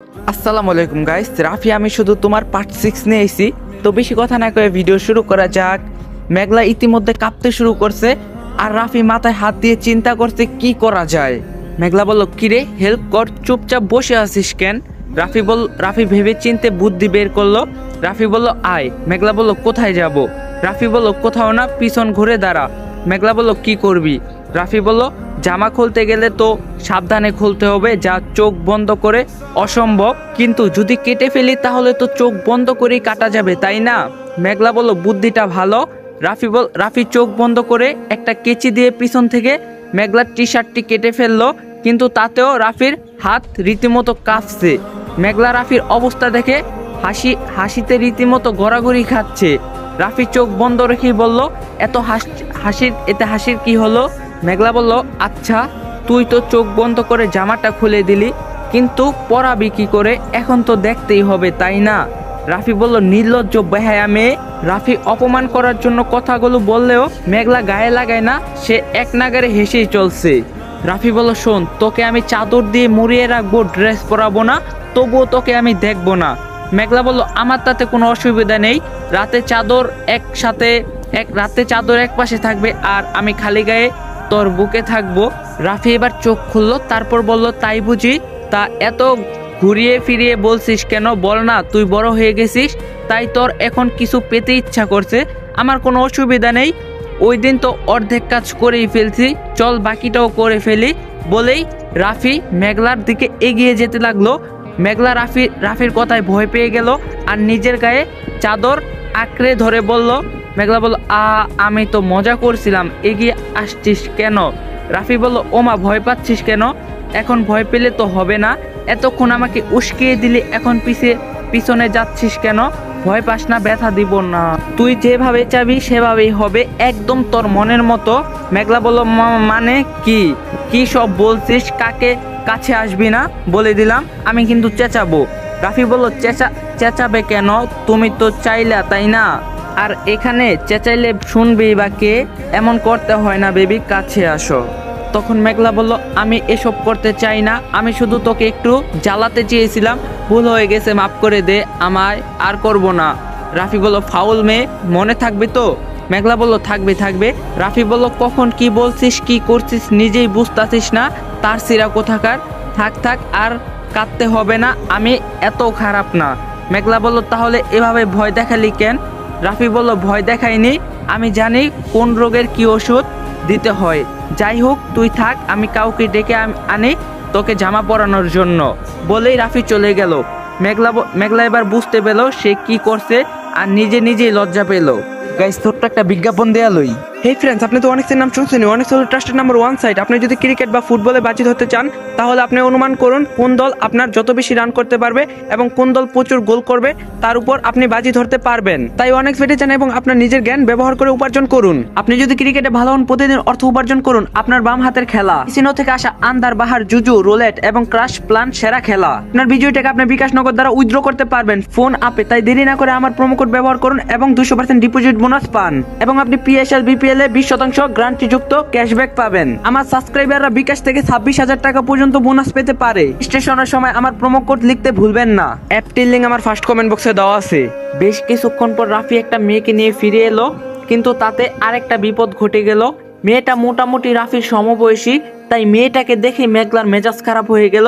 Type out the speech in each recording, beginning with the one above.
আসসালামু আলাইকুম গাইস, রাফি আমি শুধু তোমার পার্ট 6 নিয়ে এসেছি। তো বেশি কথা না কয়ে ভিডিও শুরু করা যাক। মেঘলা ইতিমধ্যে কাঁপতে শুরু করছে আর রাফি মাথায় হাত দিয়ে চিন্তা করছে কি করা যায়। মেঘলা বলল, কিরে হেল্প কর, চুপচাপ বসে আছিস কেন? রাফি ভেবে চিন্তে বুদ্ধি বের করলো। রাফি বলল, আয়। মেঘলা বলল, কোথায় যাব? রাফি বলল, কোথাও না, পিছন ঘুরে দাঁড়া। মেঘলা বলল, কি করবি? রাফি বলল, জামা খুলতে গেলে তো সাবধানে খুলতে হবে, যা চোখ বন্ধ করে অসম্ভব, কিন্তু যদি কেটে ফেলি তাহলে তো চোখ বন্ধ করেই কাটা যাবে, তাই না? মেঘলা বলল, বুদ্ধিটা ভালো। রাফি চোখ বন্ধ করে একটা কেচি দিয়ে পিছন থেকে মেঘলার টি শার্টটি কেটে ফেললো, কিন্তু তাতেও রাফির হাত রীতিমতো কাঁপছে। মেঘলা রাফির অবস্থা দেখে হাসিতে রীতিমতো গড়াগড়ি খাচ্ছে। রাফি চোখ বন্ধ রেখেই বলল, এতে হাসির কি হলো? মেঘলা বলল, আচ্ছা তুই তো চোখ বন্ধ করে জামাটা খুলে দিলি, কিন্তু পরাবি কি করে? এখন তো দেখতেই হবে, তাই না? রাফি বলল, নির্লজ্জ বেহায়া মেয়ে। রাফি অপমান করার জন্য কথাগুলো বললেও মেঘলা গায়ে লাগায় না, সে এক নাগারে হেসেই চলছে। রাফি বলল, শোন, তোকে আমি চাদর দিয়ে মুড়িয়ে রাখবো, ড্রেস পরাবো না, তবুও তোকে আমি দেখবো না। মেঘলা বলল, আমার তাতে কোনো অসুবিধা নেই, রাতে চাদর এক পাশে থাকবে আর আমি খালি গায়ে তোর বুকে থাকবো। রাফি এবার চোখ খুললো, তারপর বলল, তাই বুঝি? তা এত ঘুরিয়ে ফিরিয়ে বলছিস কেন? বল না, তুই বড় হয়ে গেছিস, তাই তোর এখন কিছু পেতে ইচ্ছা করছে। আমার কোনো অসুবিধা নেই, ওই দিন তো অর্ধেক কাজ করেই ফেলছি, চল বাকিটাও করে ফেলি। বলেই রাফি মেঘলার দিকে এগিয়ে যেতে লাগলো। মেঘলা রাফির কথায় ভয় পেয়ে গেল আর নিজের গায়ে চাদর আঁকড়ে ধরে বলল, মেঘলা বলল, আমি তো মজা করছিলাম, এগিয়ে আসছিস কেন? রাফি বলল, ওমা, ভয় পাচ্ছিস কেন? এখন ভয় পেলে তো হবে না, এতক্ষণ আমাকে উস্কিয়ে দিলি, এখন পিছনে যাচ্ছিস কেন? ভয় পাস না, ব্যথা দিব না, তুই যেভাবে চাবি সেভাবেই হবে, একদম তোর মনের মতো। মেঘলা বলল, মানে কি কি সব বলছিস? কাছে আসবি না বলে দিলাম, আমি কিন্তু চেঁচাবো। রাফি বলল, চেঁচাবে কেন? তুমি তো চাইলা, তাই না? আর এখানে চেঁচাইলে শুনবেই বা কে? এমন করতে হয় না বেবি, কাছে আসো। তখন মেঘলা বলল, আমি এসব করতে চাই না, আমি শুধু তোকে একটু জ্বালাতে চেয়েছিলাম, ভুল হয়ে গেছে, মাফ করে দে আমায়, আর করব না। রাফি বলল, ফাউল মেয়ে, মনে থাকবে তো? মেঘলা বলল, থাকবে। রাফি বলল, কখন কি বলছিস কি করছিস নিজেই বুঝতাছিস না, তার সিরা কোথাকার। থাক আর কাঁদতে হবে না, আমি এত খারাপ না। মেঘলা বলল, তাহলে এভাবে ভয় দেখালি কেন? রাফি বলল, ভয় দেখাইনি, আমি জানি কোন রোগের কি ওষুধ দিতে হয়। যাই হোক, তুই থাক, আমি কাউকে ডেকে আনি তোকে জামা পরানোর জন্য। বলেই রাফি চলে গেল। মেঘলা এবার বুঝতে পেল সে কি করছে আর নিজেই লজ্জা পেল। গাইস, ছোট্ট একটা বিজ্ঞাপন দেয়া লই। হেই ফ্রেন্ডস, আপনি তো অনেক নাম শুনছেন, অনেক ট্রাস্টেড নাম্বার 1 সাইট। আপনি যদি ক্রিকেট বা ফুটবলে বাজি ধরতে চান, তাহলে আপনি অনুমান করুন কোন দল আপনার যত বেশি রান করতে পারবে এবং কোন দল প্রচুর গোল করবে, তার উপর আপনি বাজি ধরতে পারবেন। তাই অনেক বেটে যান এবং আপনার নিজের জ্ঞান ব্যবহার করে উপার্জন করুন। আপনি যদি ক্রিকেটে ভালো হন, প্রতিদিন অর্থ উপার্জন করুন। আপনার বাম হাতের খেলা ক্যাসিনো থেকে আসা আন্দার বাহার, জুজু, রোলেট এবং ক্রাশ প্ল্যান সেরা খেলা। আপনার বিজয়ী টাকা আপনি বিকাশ নগদ দ্বারা উইথড্র করতে পারবেন ফোন আপে। তাই দেরি না করে আমার প্রোমো কোড ব্যবহার করুন এবং 200% ডিপোজিট বোনাস পান, এবং আপনি পিএসএল বিপিএল এ 20% গ্যারান্টি যুক্ত ক্যাশব্যাক পাবেন। আমার সাবস্ক্রাইবাররা বিকাশ থেকে 26,000 টাকা পর্যন্ত বোনাস পেতে পারে। স্টেশনের সময় আমার প্রোমো কোড লিখতে ভুলবেন না। অ্যাপটির লিংক আমার ফার্স্ট কমেন্ট বক্সে দেওয়া আছে। বেশ কিছুক্ষণ পর রাফি একটা মেয়েকে নিয়ে ফিরে এলো, কিন্তু তাতে আরেকটা বিপদ ঘটে গেল। মেয়েটা মোটামুটি রাফির সমবয়সী, তাই মেয়েটাকে দেখে মেঘলার মেজাজ খারাপ হয়ে গেল।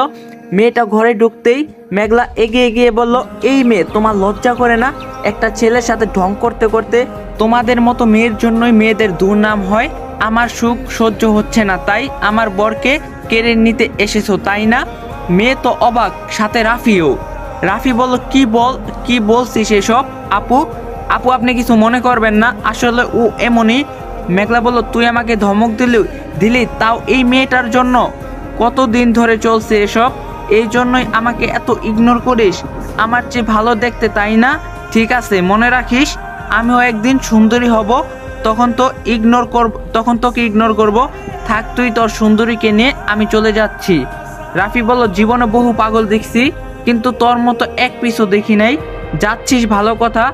মেয়েটা ঘরে ঢুকতেই মেঘলা এগিয়ে গিয়ে বলল, এই মেয়ে, তোমার লজ্জা করে না? একটা ছেলের সাথে ঢং করতে করতে তোমাদের মতো মেয়ের জন্যই মেয়েদের দুর্নাম হয়। আমার সুখ সহ্য হচ্ছে না, তাই আমার বরকে কেড়ে নিতে এসেছো, তাই না? মেয়ে তো অবাক, সাথে রাফিও। রাফি বলল, কি বলছিস এসব? আপু আপনি কিছু মনে করবেন না, আসলে ও এমনই। মেঘলা বলল, তুই আমাকে ধমক দিলি, তাও এই মেয়েটার জন্য? কতদিন ধরে চলছে এসব? এই জন্যই আমাকে এত ইগনোর করিস? আমার চেয়ে ভালো দেখতে, তাই না? ঠিক আছে, মনে রাখিস, আমিও একদিন সুন্দরী হব, তখন তোকে ইগনোর করব। থাক তুই তোর সুন্দরীকে নিয়ে, আমি চলে যাচ্ছি। রাফি বলল, জীবনে বহু পাগল দেখছি, কিন্তু তোর মতো এক পিছু দেখি নাই। যাচ্ছিস ভালো কথা,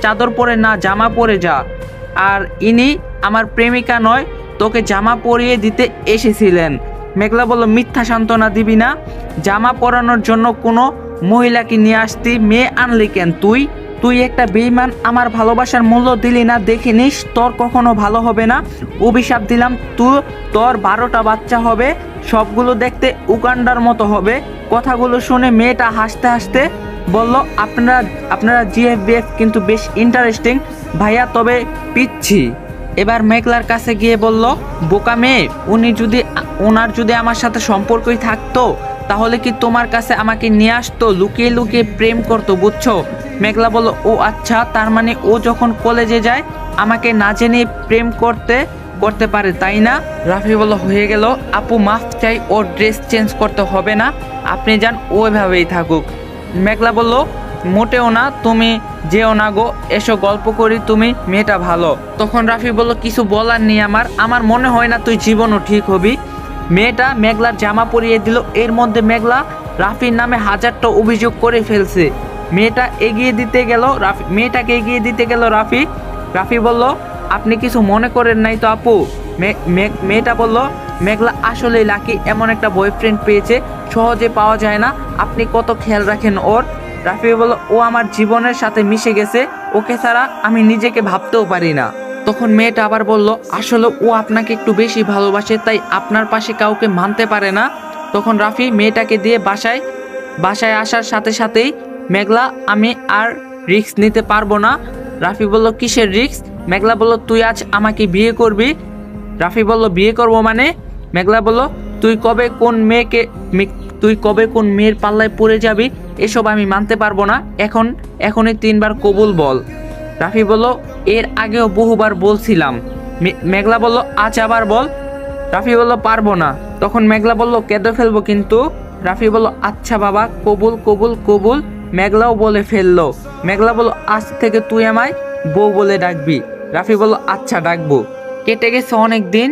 চাদর পরে না, জামা পরে যা। আর ইনি আমার প্রেমিকা নয়, তোকে জামা পরিয়ে দিতে এসেছিলেন। মেঘলা বলল, মিথ্যা সান্ত্বনা দিবি না? জামা পরানোর জন্য কোনো মহিলাকে নিয়ে আসতি, মেয়ে আনলি কেন তুই? তুই একটা বেঈমান, আমার ভালোবাসার মূল্য দিলি না, দেখে নিস তোর কখনো ভালো হবে না। অভিশাপ দিলাম, তোর 12টা বাচ্চা হবে, সবগুলো দেখতে উগান্ডার মতো হবে। কথাগুলো শুনে মেয়েটা হাসতে হাসতে বলল, আপনারা জিএফবিএফ কিন্তু বেশ ইন্টারেস্টিং ভাইয়া, তবে পিচ্ছি। এবার মেঘলার কাছে গিয়ে বলল, বোকা মেয়ে, ওনার যদি আমার সাথে সম্পর্কই থাকতো তাহলে কি তোমার কাছে আমাকে নিয়ে আসতো, লুকিয়ে লুকিয়ে প্রেম করতো, বুঝছো? মেঘলা বলল, ও আচ্ছা, তার মানে ও যখন কলেজে যায় আমাকে না জেনে প্রেম করতে পারে, তাই না? রাফি বলল, হয়ে গেল আপু, মাফ চাই, ওর ড্রেস চেঞ্জ করতে হবে না, আপনি যান, ওইভাবেই থাকুক। মেঘলা বলল, মোটেও না, তুমি যেও না গো, এসো গল্প করি, তুমি মেয়েটা ভালো। তখন রাফি বলল, কিছু বলার নেই আমার মনে হয় না তুই জীবনও ঠিক হবি। মেয়েটা মেঘলার জামা পরিয়ে দিল। এর মধ্যে মেঘলা রাফির নামে 1000টা অভিযোগ করে ফেলছে। মেয়েটাকে এগিয়ে দিতে গেল রাফি বলল, আপনি কিছু মনে করেন নাই তো আপু? মেয়েটা বলল, মেঘলা আসলেই লাকি, এমন একটা বয়ফ্রেন্ড পেয়েছে, সহজে পাওয়া যায় না, আপনি কত খেয়াল রাখেন ওর। রাফি বলল, ও আমার জীবনের সাথে মিশে গেছে, ওকে ছাড়া আমি নিজেকে ভাবতেও পারি না। তখন মেয়েটা আবার বলল, আসলে ও আপনাকে একটু বেশি ভালোবাসে, তাই আপনার পাশে কাউকে মানতে পারে না। তখন রাফি মেয়েটাকে দিয়ে বাসায় আসার সাথে সাথেই, মেঘলা, আমি আর রিস্ক নিতে পারবো না। রাফি বলল, কিসের রিস্ক? মেঘলা বলল, তুই আজ আমাকে বিয়ে করবি। রাফি বলল, বিয়ে করবো মানে? মেঘলা বলল, তুই কবে কোন মেয়ের পাল্লায় পড়ে যাবি, এসব আমি মানতে পারবো না, এখনই 3বার কবুল বল। রাফি বলল, এর আগেও বহুবার বলছিলাম। মেঘলা বলল, আজ আবার বল। রাফি বলল, পারবো না। তখন মেঘলা বলল, কেঁদে ফেলবো কিন্তু। রাফি বলল, আচ্ছা বাবা, কবুল কবুল কবুল। মেঘলাও বলে ফেললো। মেঘলা বলল, আজ থেকে তুই আমায় বউ বলে ডাকবি। রাফি বলল, আচ্ছা ডাকবো। কেটে গেছে অনেক দিন,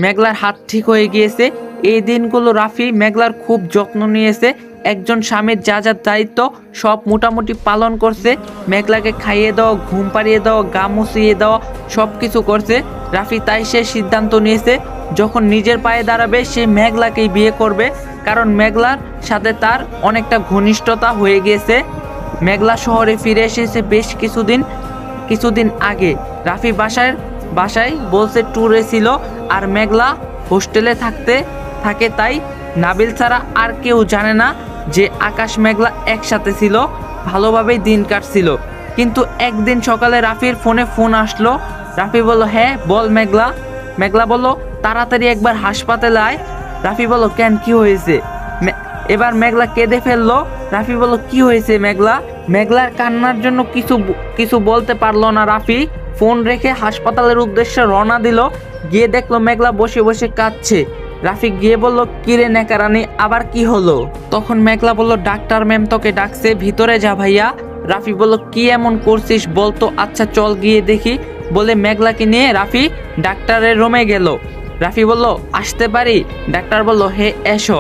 মেঘলার হাত ঠিক হয়ে গিয়েছে। এই দিনগুলো রাফি মেঘলার খুব যত্ন নিয়েছে, একজন স্বামীর যা যা দায়িত্ব সব মোটামুটি পালন করছে। মেঘলাকে খাইয়ে দেওয়া, ঘুম পাড়িয়ে দেওয়া, গা মুছিয়ে দেওয়া, সব কিছু করছে রাফি। তাই সে সিদ্ধান্ত নিয়েছে, যখন নিজের পায়ে দাঁড়াবে সে মেঘলাকেই বিয়ে করবে, কারণ মেঘলার সাথে তার অনেকটা ঘনিষ্ঠতা হয়ে গিয়েছে। মেঘলা শহরে ফিরে এসেছে বেশ কিছুদিন আগে। রাফি বাসায় বলছে ট্যুরে ছিল, আর মেঘলা হোস্টেলে থাকে, তাই নাবিল ছাড়া আর কেউ জানে না যে আকাশ মেঘলা একসাথে ছিল, ভালোভাবেই দিন কাটছিল। কিন্তু একদিন সকালে রাফির ফোন আসলো। রাফি বলল, হ্যাঁ বল মেঘলা। মেঘলা বলল, তাড়াতাড়ি একবার হাসপাতালে আয়। রাফি বলল, কেন, কি হয়েছে? এবার মেঘলা কেঁদে ফেললো। রাফি বলল, কি হয়েছে মেঘলা? মেঘলার কান্নার জন্য কিছু বলতে পারলো না রাফি। ফোন রেখে হাসপাতালের উদ্দেশ্যে রওনা দিল। গিয়ে দেখলো মেঘলা বসে বসে কাঁদছে। রাফি গিয়ে বলল, কিরে নেকারানি, আবার কি হলো? তখন মেঘলা বলল, ডাক্তার ম্যাম তোকে ডাকছে, ভিতরে যা ভাইয়া। রাফি বলল, কি এমন করছিস বলতো? আচ্ছা চল গিয়ে দেখি। বলে মেঘলাকে নিয়ে রাফি ডাক্তারের রুমে গেল। রাফি বলল, আসতে পারি? ডাক্তার বলল, হে এসো।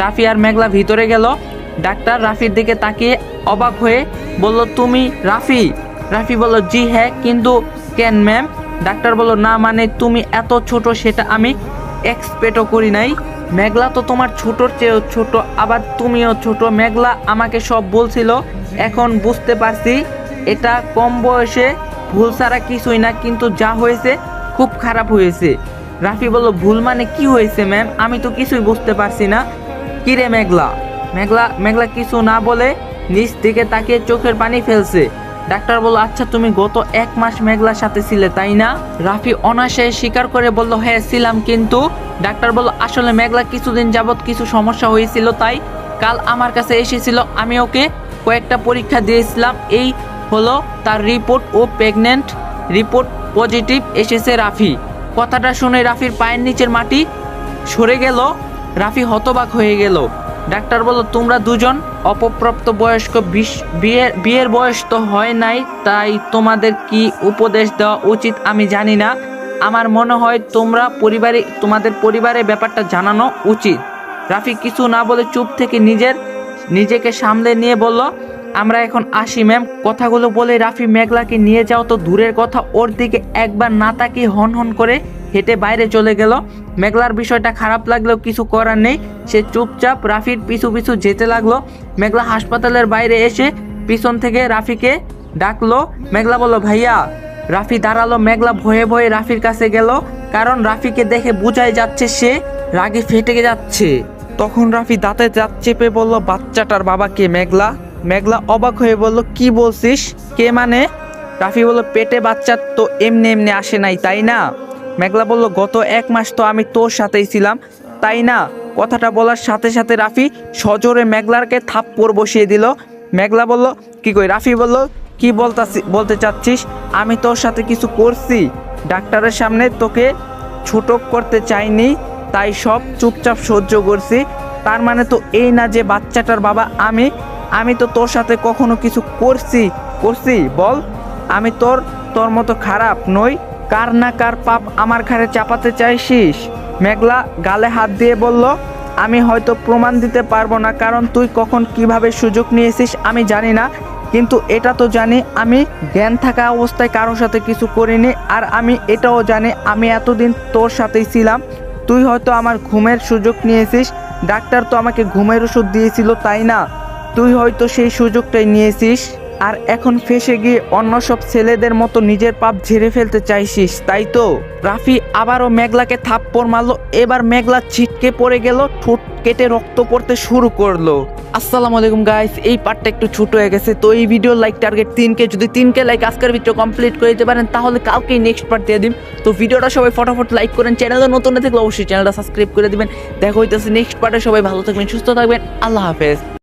রাফি আর মেঘলা ভিতরে গেল। ডাক্তার রাফির দিকে তাকিয়ে অবাক হয়ে বলল, তুমি রাফি? রাফি বলল, জি হ্যাঁ, কিন্তু কেন ম্যাম? ডাক্তার বলল, না মানে তুমি এত ছোট সেটা আমি এক্সপেক্টও করি নাই। মেঘলা তো তোমার ছোটর চেয়েও ছোট, আবার তুমিও ছোট। মেঘলা আমাকে সব বলছিল, এখন বুঝতে পারছি এটা কম বয়সে ভুল ছাড়া কিছুই না, কিন্তু যা হয়েছে খুব খারাপ হয়েছে। রাফি বলল, ভুল মানে কি হয়েছে ম্যাম? আমি তো কিছুই বুঝতে পারছি না। কিরে মেঘলা কিছু না বলে নিচ দিকে তাকিয়ে চোখের পানি ফেলছে। ডাক্তার বলল, আচ্ছা তুমি গত 1 মাস মেঘলার সাথে ছিলে তাই না? রাফি অনায়াসে স্বীকার করে বলল, হ্যাঁ ছিলাম। কিন্তু ডাক্তার বলল, আসলে মেঘলা কিছুদিন যাবৎ কিছু সমস্যা হয়েছিল, তাই কাল আমার কাছে এসেছিল। আমি ওকে কয়েকটা পরীক্ষা দিয়েছিলাম, এই হলো তার রিপোর্ট, ও প্রেগনেন্ট, রিপোর্ট পজিটিভ এসেছে। রাফি কথাটা শুনে রাফির পায়ের নিচের মাটি সরে গেল। রাফি হতবাক হয়ে গেল। ডাক্তার বলল, তোমরা দুজন অপপ্রাপ্ত বয়স্ক, বিয়ের বয়স তো হয় নাই, তাই তোমাদের কি উপদেশ দেওয়া উচিত আমি জানি না। আমার মনে হয় তোমাদের পরিবারের ব্যাপারটা জানানো উচিত। রাফি কিছু না বলে চুপ থেকে নিজেকে সামলে নিয়ে বলল, আমরা এখন আসি ম্যাম। কথাগুলো বলে রাফি মেঘলাকে নিয়ে যাও তো দূরের কথা, ওর দিকে একবার না তাকিয়ে হন হন করে হেঁটে বাইরে চলে গেল। মেঘলার বিষয়টা খারাপ লাগলেও কিছু করার নেই, সে চুপচাপ রাফির পিছু পিছু যেতে লাগলো। মেঘলা হাসপাতালের বাইরে এসে পিছন থেকে রাফিকে ডাকলো। মেঘলা বলল ভাইয়া। রাফি দাঁড়ালো। মেঘলা ভয়ে ভয়ে রাফির কাছে গেল, কারণ রাফিকে দেখে বোঝাই যাচ্ছে সে রাগে ফেটে যাচ্ছে। তখন রাফি দাঁতে দাঁত চেপে বলল বাচ্চাটার বাবা কে? মেঘলা। মেঘলা অবাক হয়ে বলল কি বলছিস? কে মানে? রাফি বলল পেটে বাচ্চা তো এমনি এমনি আসে নাই, তাই না? মেঘলা বলল গত 1 মাস তো আমি তোর সাথেই ছিলাম, তাই না? কথাটা বলার সাথে সাথে রাফি সজোরে মেঘলারকে থাপ্পড় বসিয়ে দিল। মেঘলা বলল কি কই? রাফি বলল কি বলতে চাচ্ছিস? আমি তোর সাথে কিছু করছি? ডাক্তারের সামনে তোকে ছোট করতে চাইনি, তাই সব চুপচাপ সহ্য করছি। তার মানে তো এই না যে বাচ্চাটার বাবা আমি তো তোর সাথে কখনো কিছু করছি বল? আমি তোর মতো খারাপ নই। কার না কার পাপ আমার ঘাড়ে চাপাতে চাইছিস? মেঘলা গালে হাত দিয়ে বলল আমি হয়তো প্রমাণ দিতে পারবো না, কারণ তুই কখন কিভাবে সুযোগ নিয়েছিস আমি জানি না, কিন্তু এটা তো জানি আমি জ্ঞান থাকা অবস্থায় কারোর সাথে কিছু করিনি। আর আমি এটাও জানি আমি এতদিন তোর সাথেই ছিলাম। তুই হয়তো আমার ঘুমের সুযোগ নিয়েছিস, ডাক্তার তো আমাকে ঘুমের ওষুধ দিয়েছিল, তাই না? তুই হয়তো সেই সুযোগটাই নিয়েছিস, আর এখন ফেসে গিয়ে অন্য সব ছেলেদের মতো নিজের পাপ ঝেড়ে ফেলতে চাইছিস, তাই তো? রাফি আবারও মেঘলাকে থাপ্পড় মারলো। এবার মেঘলা ছিটকে পড়ে গেল, ঠোঁট কেটে রক্ত পড়তে শুরু করলো। আসসালামু আলাইকুম গাইস, এই পার্টটা একটু ছোট হয়ে গেছে, তো এই ভিডিও লাইক টার্গেট 3K। যদি 3K লাইক আজকের ভিডিও কমপ্লিট করে দিতে পারেন তাহলে কালকেই নেক্সট পার্ট দিয়ে দিন। তো ভিডিওটা সবাই ফটাফট লাইক করেন, চ্যানেলে নতুন থাকলে অবশ্যই চ্যানেলটা সাবস্ক্রাইব করে দিবেন। দেখা হইতেছে নেক্সট পার্টে। সবাই ভালো থাকবেন, সুস্থ থাকবেন, আল্লাহ হাফেজ।